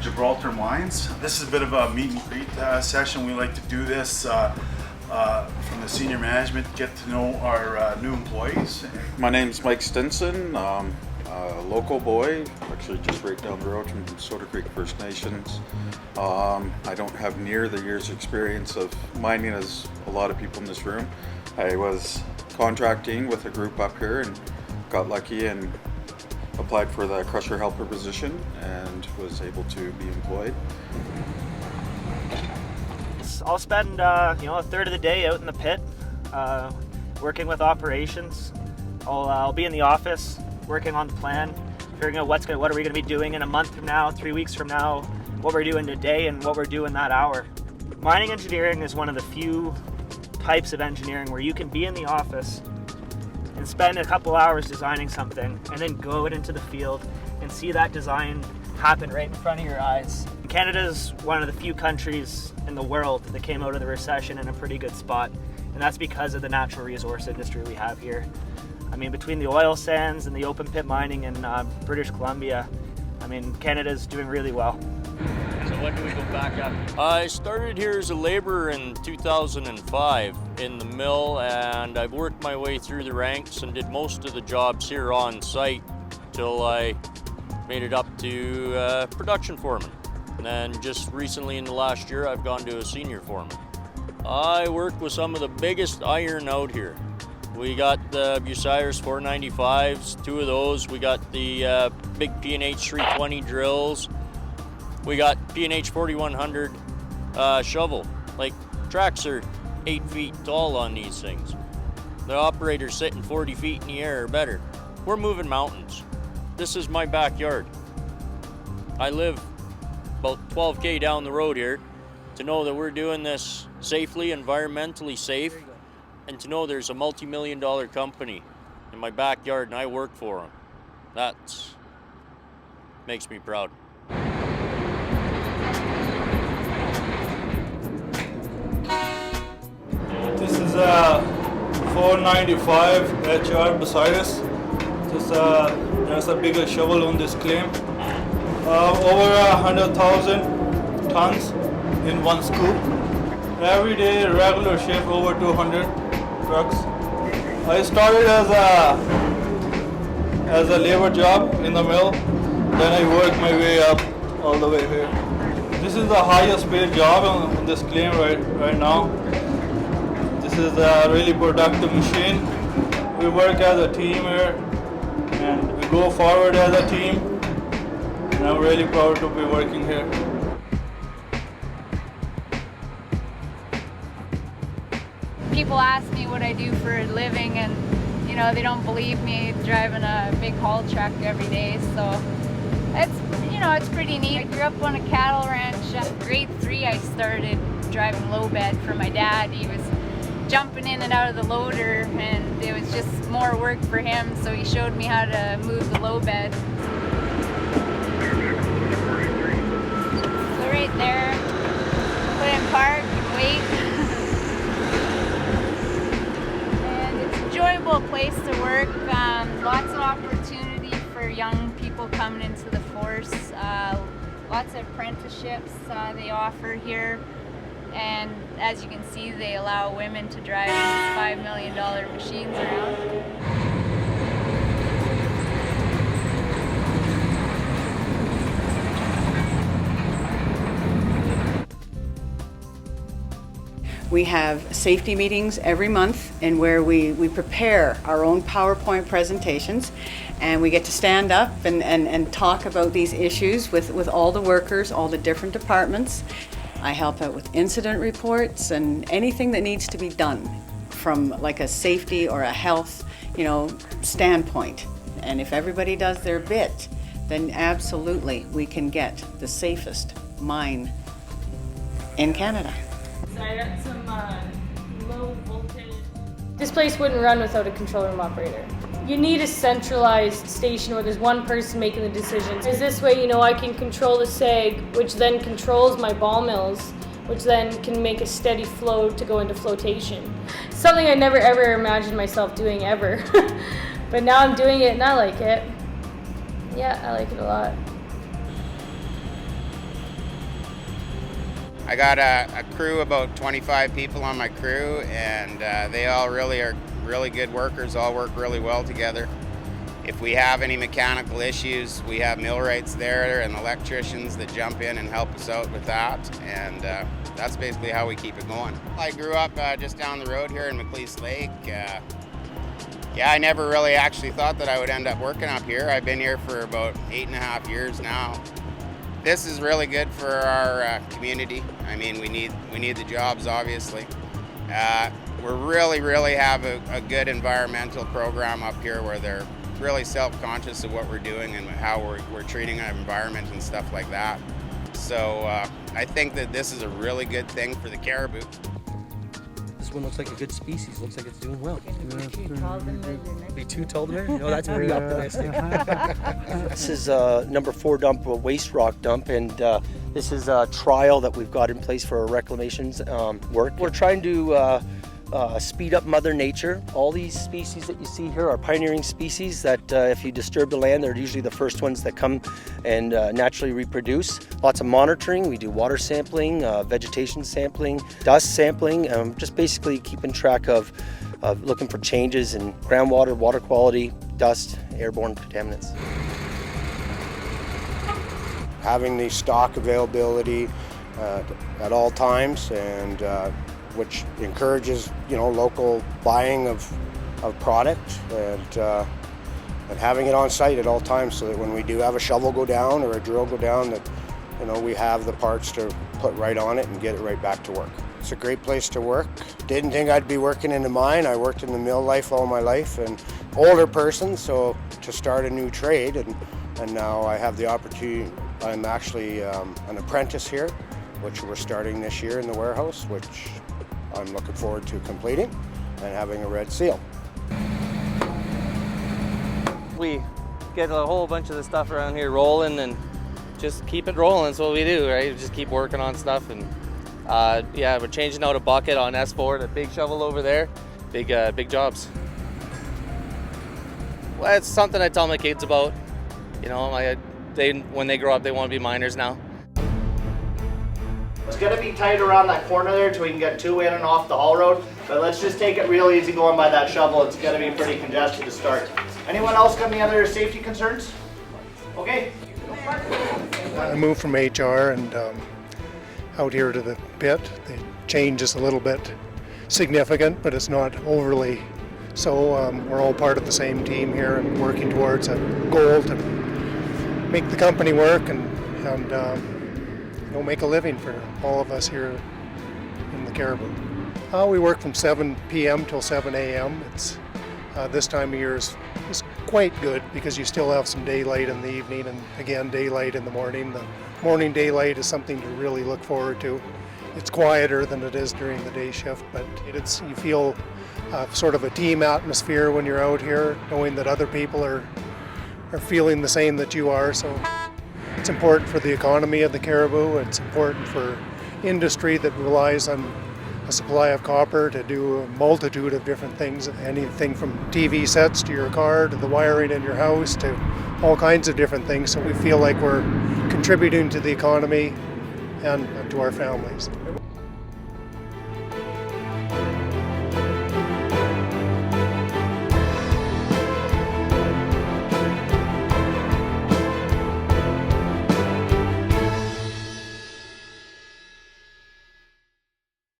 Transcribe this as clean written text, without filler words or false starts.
Gibraltar Mines. This is a bit of a meet and greet session. We like to do this from the senior management, get to know our new employees. My name's Mike Stinson. I'm a local boy, actually just right down the road from Soda Creek First Nations. I don't have near the years experience of mining as a lot of people in this room. I was contracting with a group up here and got lucky and applied for the crusher helper position and was able to be employed. I'll spend a third of the day out in the pit working with operations. I'll be in the office working on the plan, figuring out what are we going to be doing in a month from now, 3 weeks from now, what we're doing today and what we're doing that hour. Mining engineering is one of the few types of engineering where you can be in the office and spend a couple hours designing something and then go out into the field and see that design happen right in front of your eyes. Canada's one of the few countries in the world that came out of the recession in a pretty good spot, and that's because of the natural resource industry we have here. I mean, between the oil sands and the open pit mining in British Columbia, I mean, Canada's doing really well. So when do we go back up? I started here as a laborer in 2005 in the mill, and I've worked my way through the ranks and did most of the jobs here on site till I made it up to production foreman. And then just recently in the last year, I've gone to a senior foreman. I worked with some of the biggest iron out here. We got the Bucyrus 495s, 2 of those. We got the big P&H 320 drills. We got P&H 4100 shovel. Like, tracks are 8 feet tall on these things. The operator's sitting 40 feet in the air or better. We're moving mountains. This is my backyard. I live about 12K down the road here. To know that we're doing this safely, environmentally safe, and to know there's a multi-million-dollar company in my backyard and I work for them, that makes me proud. This is a 495 HR Bucyrus. There's a bigger shovel on this claim. Over 100,000 tons in one scoop. Every day, regular shift, over 200 trucks. I started as a labor job in the mill. Then I worked my way up all the way here. This is the highest paid job on this claim right now. This is a really productive machine. We work as a team here and we go forward as a team. And I'm really proud to be working here. People ask me what I do for a living and they don't believe me driving a big haul truck every day, so it's pretty neat. I grew up on a cattle ranch. Grade 3 I started driving low bed for my dad. He was jumping in and out of the loader and it was just more work for him, so he showed me how to move the low bed. So right there, put in park and wait. Enjoyable place to work, lots of opportunity for young people coming into the force, lots of apprenticeships they offer here, and as you can see they allow women to drive these $5 million machines around. We have safety meetings every month and where we prepare our own PowerPoint presentations, and we get to stand up and talk about these issues with all the workers, all the different departments. I help out with incident reports and anything that needs to be done from like a safety or a health, standpoint. And if everybody does their bit, then absolutely we can get the safest mine in Canada. I got some low voltage. This place wouldn't run without a control room operator. You need a centralized station where there's one person making the decisions. Is this way, I can control the sag, which then controls my ball mills, which then can make a steady flow to go into flotation. Something I never ever imagined myself doing ever. But now I'm doing it and I like it. Yeah, I like it a lot. I got a crew, about 25 people on my crew, and they all really are really good workers, all work really well together. If we have any mechanical issues, we have millwrights there and electricians that jump in and help us out with that, and that's basically how we keep it going. I grew up just down the road here in McLeese Lake. Yeah, I never really actually thought that I would end up working up here. I've been here for about 8.5 years now. This is really good for our community. I mean, we need the jobs, obviously. We really have a good environmental program up here where they're really self-conscious of what we're doing and how we're treating our environment and stuff like that. So I think that this is a really good thing for the caribou. This one looks like a good species. Looks like it's doing well. Be too tall to measure? No, that's pretty optimistic. This is number 4 dump, a waste rock dump, and this is a trial that we've got in place for our reclamations work. We're trying to speed up Mother Nature. All these species that you see here are pioneering species that if you disturb the land, they're usually the first ones that come and naturally reproduce. Lots of monitoring. We do water sampling, vegetation sampling, dust sampling, just basically keeping track of looking for changes in groundwater, water quality, dust, airborne contaminants. Having the stock availability at all times, and which encourages, local buying of product, and having it on site at all times, so that when we do have a shovel go down or a drill go down, that we have the parts to put right on it and get it right back to work. It's a great place to work. Didn't think I'd be working in the mine. I worked in the mill life all my life, and older person, so to start a new trade, and now I have the opportunity. I'm actually an apprentice here, which we're starting this year in the warehouse, which I'm looking forward to completing and having a red seal. We get a whole bunch of the stuff around here rolling and just keep it rolling. That's what we do, right? We just keep working on stuff, and yeah, we're changing out a bucket on S4, the big shovel over there. Big jobs. Well, it's something I tell my kids about. When they grow up, they want to be miners now. It's going to be tight around that corner there so we can get 2 in and off the haul road, but let's just take it real easy going by that shovel. It's going to be pretty congested to start. Anyone else got any other safety concerns? Okay. I moved from HR and out here to the pit. The change is a little bit significant, but it's not overly so. We're all part of the same team here and working towards a goal to make the company work and make a living for all of us here in the Cariboo. We work from 7 p.m. till 7 a.m. It's this time of year is quite good because you still have some daylight in the evening and again daylight in the morning. The morning daylight is something to really look forward to. It's quieter than it is during the day shift, but you feel sort of a team atmosphere when you're out here, knowing that other people are feeling the same that you are. So it's important for the economy of the Cariboo. It's important for industry that relies on a supply of copper to do a multitude of different things, anything from TV sets to your car to the wiring in your house to all kinds of different things. So we feel like we're contributing to the economy and to our families.